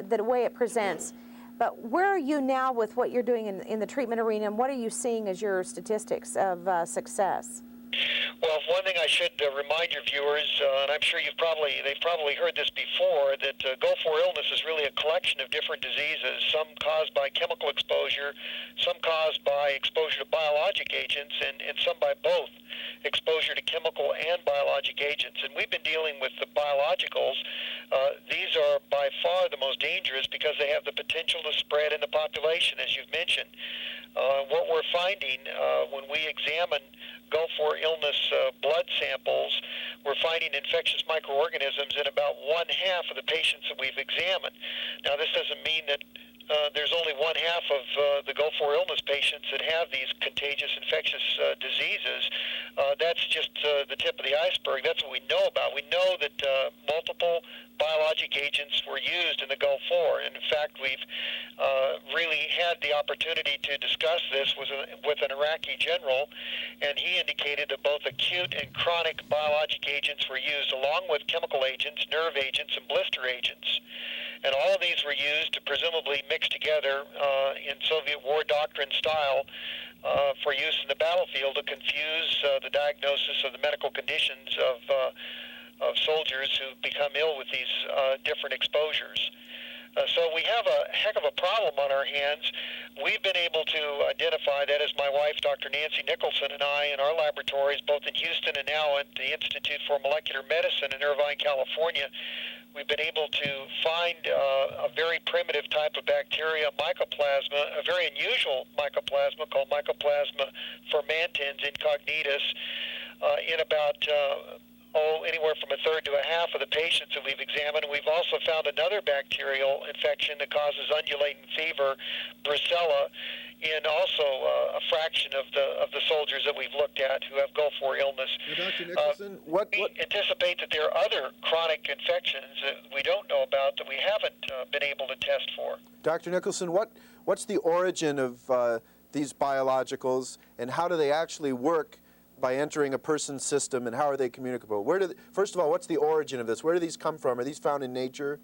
the way it presents, but where are you now with what you're doing in the treatment arena, and what are you seeing as your statistics of success? Well, one thing I should remind your viewers, and I'm sure they've probably heard this before, that Gulf War illness is really a collection of different diseases, some caused by chemical exposure, some caused by exposure to biologic agents, and some by both exposure to chemical and biologic agents. And we've been dealing with the biologicals. These are by far the most dangerous because they have the potential to spread in the population, as you've mentioned. What we're finding when we examine Gulf War illness blood samples, we're finding infectious microorganisms in about 1/2 of the patients that we've examined. Now, this doesn't mean that there's only 1/2 of the Gulf War illness patients that have these contagious infectious diseases. That's just the tip of the iceberg. That's what we know about. We know that multiple biologic agents were used in the Gulf War. And in fact, we've really had the opportunity to discuss this with an Iraqi general, and he indicated that both acute and chronic biologic agents were used, along with chemical agents, nerve agents, and blister agents. And all of these were used to presumably mix together in Soviet war doctrine style for use in the battlefield to confuse the diagnosis of the medical conditions of soldiers who become ill with these different exposures. So we have a heck of a problem on our hands. We've been able to identify, that is my wife, Dr. Nancy Nicholson, and I, in our laboratories, both in Houston and now at the Institute for Molecular Medicine in Irvine, California, we've been able to find a very primitive type of bacteria, mycoplasma, a very unusual mycoplasma called Mycoplasma fermentans incognitus, in about anywhere from 1/3 to 1/2 of the patients that we've examined. We've also found another bacterial infection that causes undulating fever, brucella, in also a fraction of the soldiers that we've looked at who have Gulf War illness. Now, Dr. Nicholson, we anticipate that there are other chronic infections that we don't know about that we haven't been able to test for. Dr. Nicholson, what's the origin of these biologicals, and how do they actually work by entering a person's system, and how are they communicable? First of all, what's the origin of this? Where do these come from? Are these found in nature?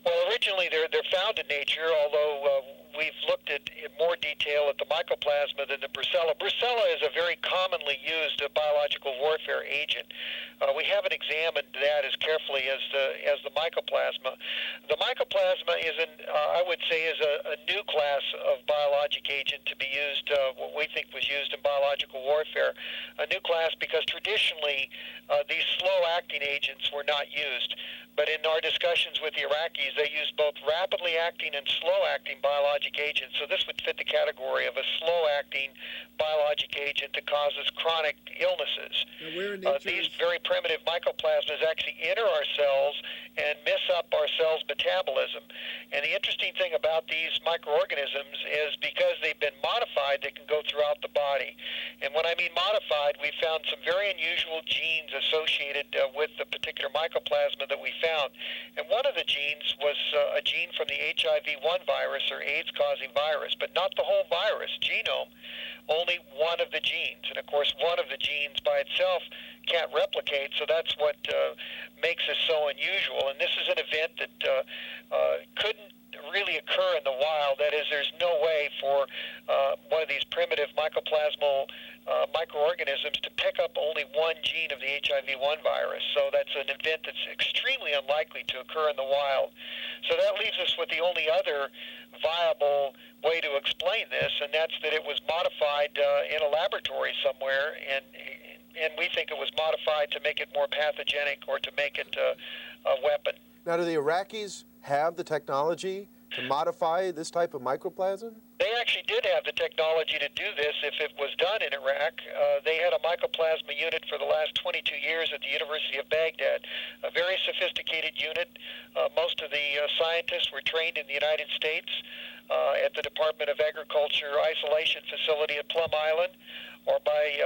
Well, originally they're found in nature, although we've looked in more detail at the mycoplasma than the brucella. Brucella is a very commonly used biological warfare agent. We haven't examined that as carefully as the mycoplasma. The mycoplasma I would say, is a new class of biologic agent to be used, what we think was used in biological warfare. A new class because traditionally these slow-acting agents were not used. But in our discussions with the Iraqis, they used both rapidly acting and slow-acting biologic agents. So this would fit the category of a slow-acting biologic agent that causes chronic illnesses. Now, where in nature these very primitive mycoplasmas actually enter our cells and mess up our cells' metabolism. And the interesting thing about these microorganisms is because they've been modified, they can go throughout the body. And when I mean modified, we found some very unusual genes associated with the particular mycoplasma that we found. And one of the genes was a gene from the HIV-1 virus, or AIDS-causing virus, but not the whole virus genome, only one of the genes. And of course, one of the genes by itself can't replicate, so that's what makes this so unusual. And this is an event that couldn't really occur in the wild. That is, there's no way for one of these primitive mycoplasmal microorganisms to pick up only one gene of the HIV-1 virus. So that's an event that's extremely unlikely to occur in the wild. So that leaves us with the only other viable way to explain this, and that's that it was modified in a laboratory somewhere, and we think it was modified to make it more pathogenic or to make it a weapon. Now, do the Iraqis have the technology to modify this type of mycoplasm? They actually did have the technology to do this if it was done in Iraq. They had a mycoplasma unit for the last 22 years at the University of Baghdad, a very sophisticated unit. Most of the scientists were trained in the United States at the Department of Agriculture Isolation Facility at Plum Island, or by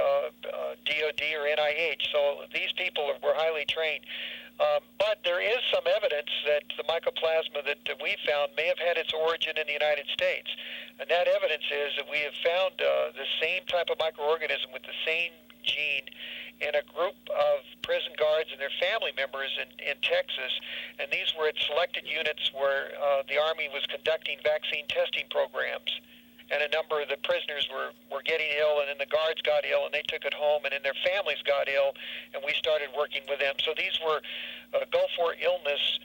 DOD or NIH. So these people were highly trained. But there is some evidence that the mycoplasma that we found may have had its origin in the United States. And that evidence is that we have found the same type of microorganism with the same gene in a group of prison guards and their family members in Texas. And these were at selected units where the Army was conducting vaccine testing programs. And a number of the prisoners were getting ill, and then the guards got ill, and they took it home, and then their families got ill, and we started working with them. So these were Gulf War illness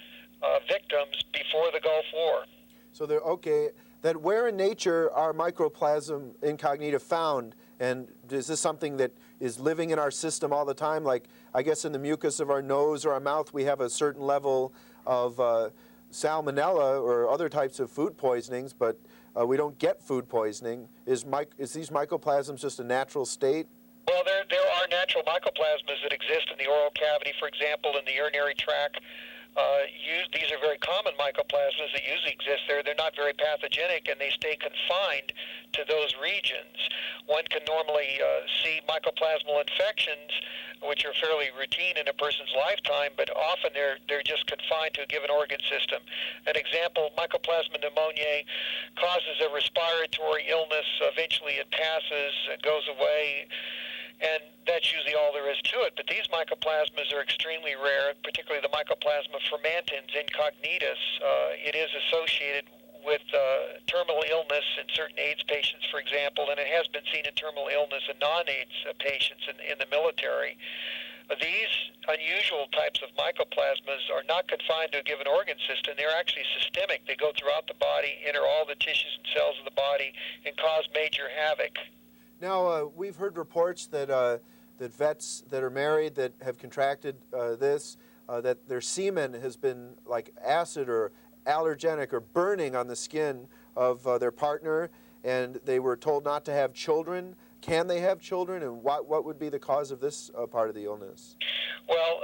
victims before the Gulf War. So they're okay. That where in nature are mycoplasm incognita found, and is this something that is living in our system all the time? Like, I guess in the mucus of our nose or our mouth, we have a certain level of salmonella or other types of food poisonings, but we don't get food poisoning. Is these mycoplasms just a natural state? Well, there are natural mycoplasmas that exist in the oral cavity, for example, in the urinary tract. These are very common mycoplasmas that usually exist there. They're not very pathogenic, and they stay confined to those regions. One can normally see mycoplasmal infections, which are fairly routine in a person's lifetime, but often they're just confined to a given organ system. An example, Mycoplasma pneumoniae causes a respiratory illness. Eventually it passes, it goes away, and that's usually all there is to it. But these mycoplasmas are extremely rare, particularly the Mycoplasma fermentans incognitus. It is associated with terminal illness in certain AIDS patients, for example, and it has been seen in terminal illness in non-AIDS patients in the military. These unusual types of mycoplasmas are not confined to a given organ system. They're actually systemic. They go throughout the body, enter all the tissues and cells of the body, and cause major havoc. Now, we've heard reports that that vets that are married that have contracted this, that their semen has been like acid or allergenic or burning on the skin of their partner, and they were told not to have children. Can they have children, and what would be the cause of this part of the illness? Well,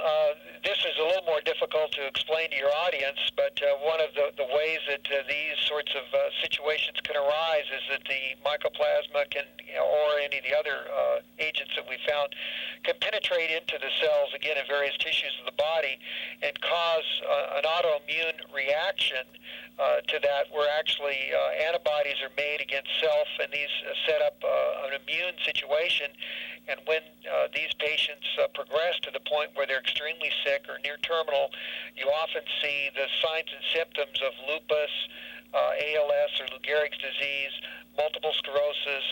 this is a little more difficult to explain to your audience, but one of the ways that these sorts of situations can arise is that the mycoplasma can, or any of the other agents that we found, can penetrate into the cells, again, in various tissues of the body, and cause an autoimmune reaction to that, where actually antibodies are made against self, and these set up an immune situation. And when these patients progress to the point where they're extremely sick or near terminal, you often see the signs and symptoms of lupus, ALS or Lou Gehrig's disease, multiple sclerosis,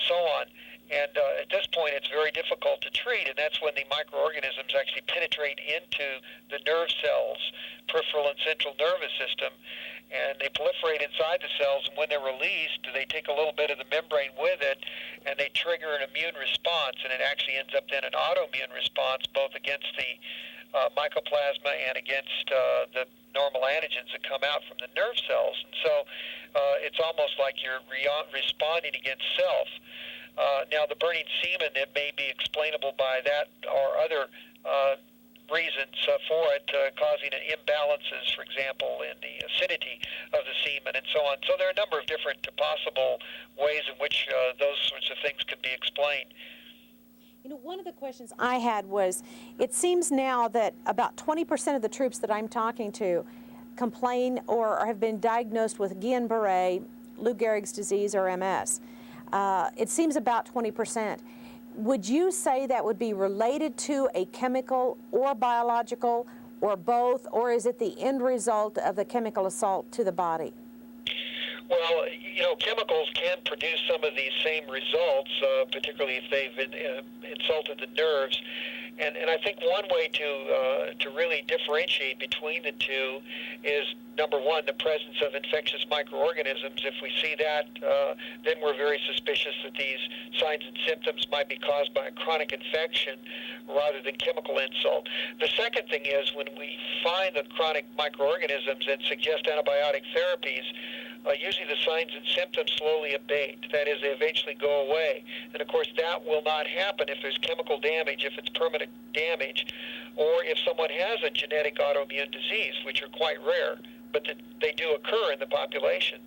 so on. And at this point, it's very difficult to treat, and that's when the microorganisms actually penetrate into the nerve cells, peripheral and central nervous system, and they proliferate inside the cells, and when they're released, they take a little bit of the membrane with it, and they trigger an immune response, and it actually ends up then an autoimmune response, both against the mycoplasma and against the normal antigens that come out from the nerve cells. And so it's almost like you're responding against self. Now, the burning semen, it may be explainable by that or other reasons for it, causing imbalances, for example, in the acidity of the semen and so on. So there are a number of different possible ways in which those sorts of things can be explained. You know, one of the questions I had was, it seems now that about 20% of the troops that I'm talking to complain or have been diagnosed with Guillain-Barré, Lou Gehrig's disease, or MS. It seems about 20%. Would you say that would be related to a chemical or biological or both, or is it the end result of the chemical assault to the body? Well, you know, chemicals can produce some of these same results, particularly if they've insulted the nerves. And I think one way to really differentiate between the two is, number one, the presence of infectious microorganisms. If we see that, then we're very suspicious that these signs and symptoms might be caused by a chronic infection rather than chemical insult. The second thing is, when we find the chronic microorganisms and suggest antibiotic therapies, usually the signs and symptoms slowly abate. That is, they eventually go away. And of course, that will not happen if there's chemical damage, if it's permanent damage, or if someone has a genetic autoimmune disease, which are quite rare, but they do occur in the population.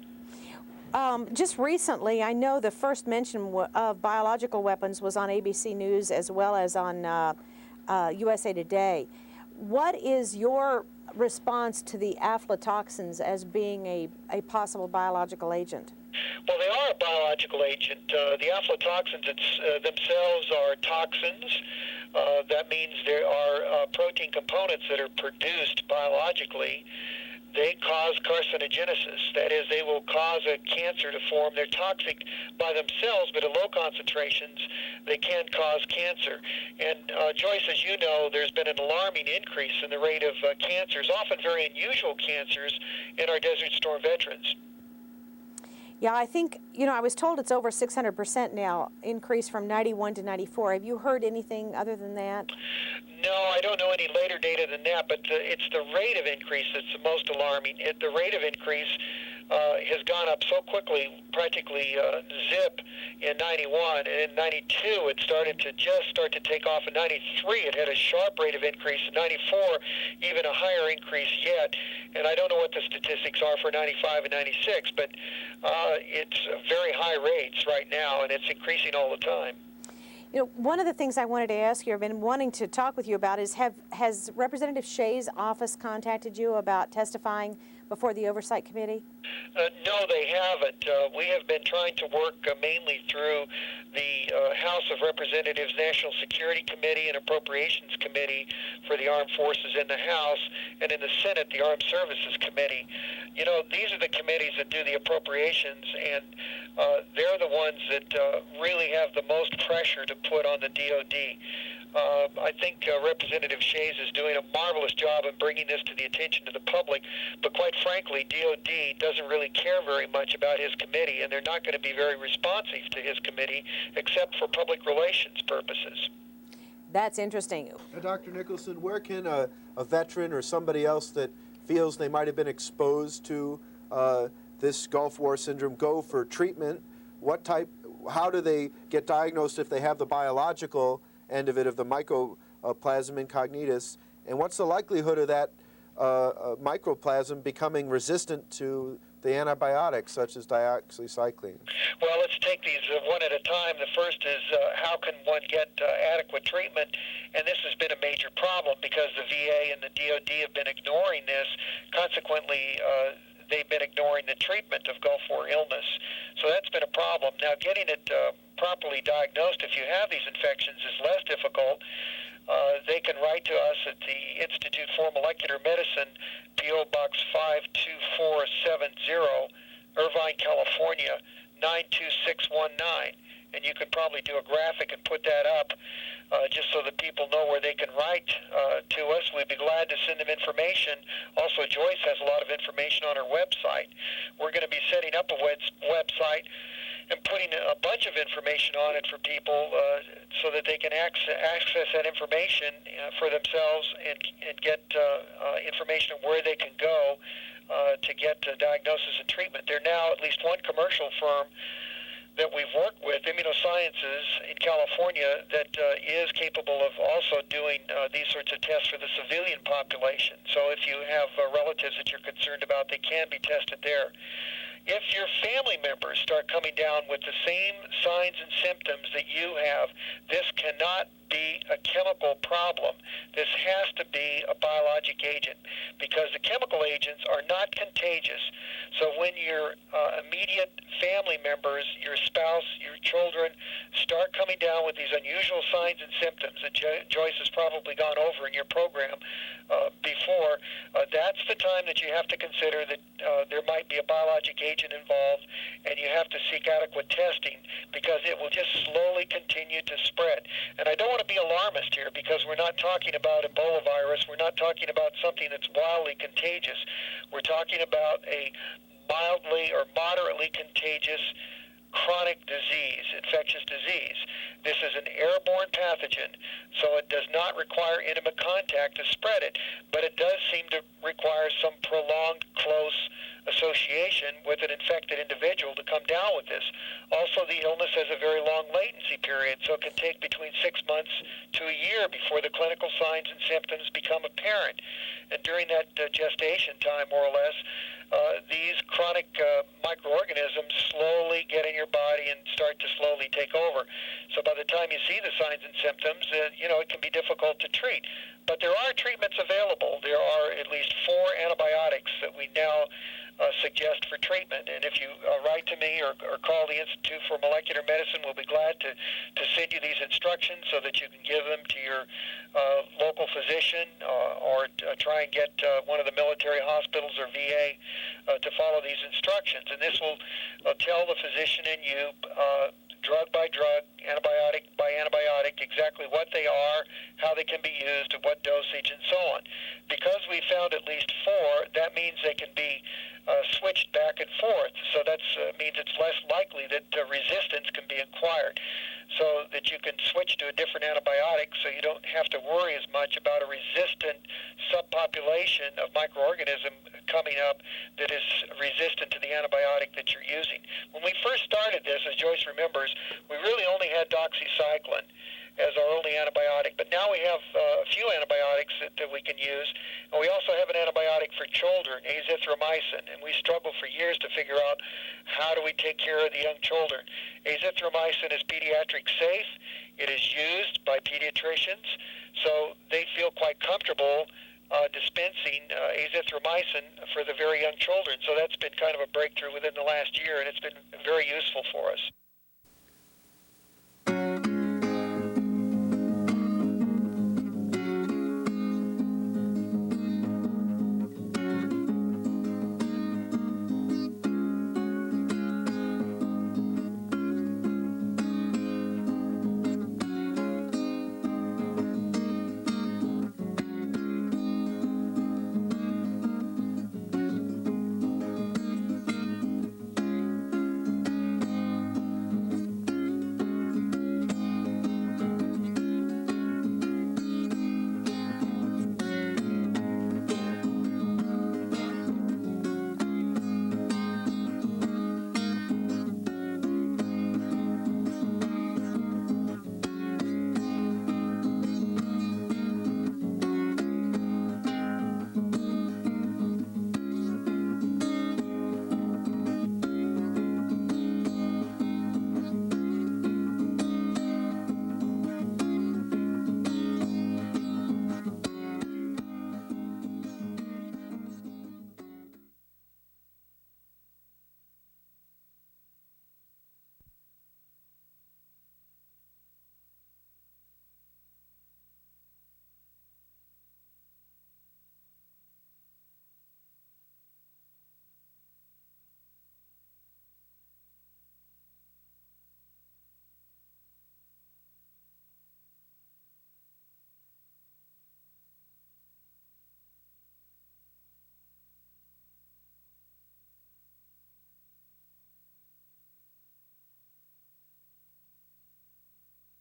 Just recently, I know the first mention of biological weapons was on ABC News as well as on USA Today. What is your response to the aflatoxins as being a possible biological agent? Well, they are a biological agent. The aflatoxins themselves are toxins. That means there are protein components that are produced biologically. They cause carcinogenesis. That is, they will cause a cancer to form. They're toxic by themselves, but at low concentrations, they can cause cancer. And Joyce, as you know, there's been an alarming increase in the rate of cancers, often very unusual cancers, in our Desert Storm veterans. Yeah, I think, you know, I was told it's over 600% now, increase from 91 to 94. Have you heard anything other than that? No, I don't know any later data than that, but it's the rate of increase that's the most alarming. The rate of increase has gone up so quickly, practically zip in 91, and in 92 it started to take off. In 93 it had a sharp rate of increase. In 94, even a higher increase yet. And I don't know what the statistics are for 95 and 96, but it's very high rates right now, and it's increasing all the time. You know, one of the things I wanted to ask you, I've been wanting to talk with you about, is has Representative Shea's office contacted you about testifying before the Oversight Committee? No, they haven't. We have been trying to work mainly through the House of Representatives National Security Committee and Appropriations Committee for the Armed Forces in the House, and in the Senate, the Armed Services Committee. You know, these are the committees that do the appropriations, and they're the ones that really have the most pressure to put on the DOD. I think Representative Shays is doing a marvelous job in bringing this to the attention of the public, but quite frankly, DOD doesn't really care very much about his committee, and they're not going to be very responsive to his committee except for public relations purposes. That's interesting. Now, Dr. Nicholson, where can a veteran or somebody else that feels they might have been exposed to this Gulf War syndrome go for treatment? How do they get diagnosed if they have the biological end of it, of the mycoplasma incognitus, and what's the likelihood of that mycoplasm becoming resistant to the antibiotics such as dioxycycline? Well, let's take these one at a time. The first is how can one get adequate treatment? And this has been a major problem because the VA and the DOD have been ignoring this. Consequently, they've been ignoring the treatment of Gulf War illness. So that's been a problem. Now, getting it properly diagnosed if you have these infections is less difficult. They can write to us at the Institute for Molecular Medicine, P.O. Box 52470, Irvine, California, 92619. And you could probably do a graphic and put that up just so that people know where they can write to us. We'd be glad to send them information. Also, Joyce has a lot of information on her website. We're going to be setting up a website and putting a bunch of information on it for people so that they can access that information for themselves and get information on where they can go to get diagnosis and treatment. There are now at least one commercial firm that we've worked with, Immunosciences in California, that is capable of also doing these sorts of tests for the civilian population. So if you have relatives that you're concerned about, they can be tested there. If your family members start coming down with the same signs and symptoms that you have, this cannot be a chemical problem. This has to be a biologic agent, because the chemical agents are not contagious. So when your immediate family members, your spouse, your children, start coming down with these unusual signs and symptoms that Joyce has probably gone over in your program before, that's the time that you have to consider that there might be a biologic agent involved, and you have to seek adequate testing, because it will just slowly continue to spread. And I don't want to be alarmist here, because we're not talking about Ebola virus. We're not talking about something that's wildly contagious. We're talking about a mildly or moderately contagious chronic disease, infectious disease. This is an airborne pathogen, so it does not require intimate contact to spread it, but it does seem to require some prolonged, close association with an infected individual to come down with this. Also, the illness has a very long latency period, so it can take between 6 months to a year before the clinical signs and symptoms become apparent. And during that gestation time, more or less, these chronic microorganisms slowly get in your body and start to slowly take over. So by the time you see the signs and symptoms, it can be difficult to treat. But there are treatments available. There are at least 4 antibiotics that we now suggest for treatment. And if you write to me or call the Institute for Molecular Medicine, we'll be glad to send you these instructions so that you can give them to your local physician or try and get one of the military hospitals or VA to follow these instructions. And this will tell the physician and you drug by drug, antibiotic by antibiotic, exactly what they are, how they can be used, at what dosage, and so on. Because we found at least 4, that means they can be switched back and forth. So that means it's less likely that resistance can be acquired, so that you can switch to a different antibiotic, so you don't have to worry as much about a resistant subpopulation of microorganism coming up that is resistant to the antibiotic that you're using. When we first started this, as Joyce remembers, we really only had doxycycline as our only antibiotic, but now we have a few antibiotics that we can use, and we also have an antibiotic for children, azithromycin, and we struggled for years to figure out how do we take care of the young children. Azithromycin is pediatric safe. It is used by pediatricians, so they feel quite comfortable dispensing azithromycin for the very young children. So that's been kind of a breakthrough within the last year, and it's been very useful for us.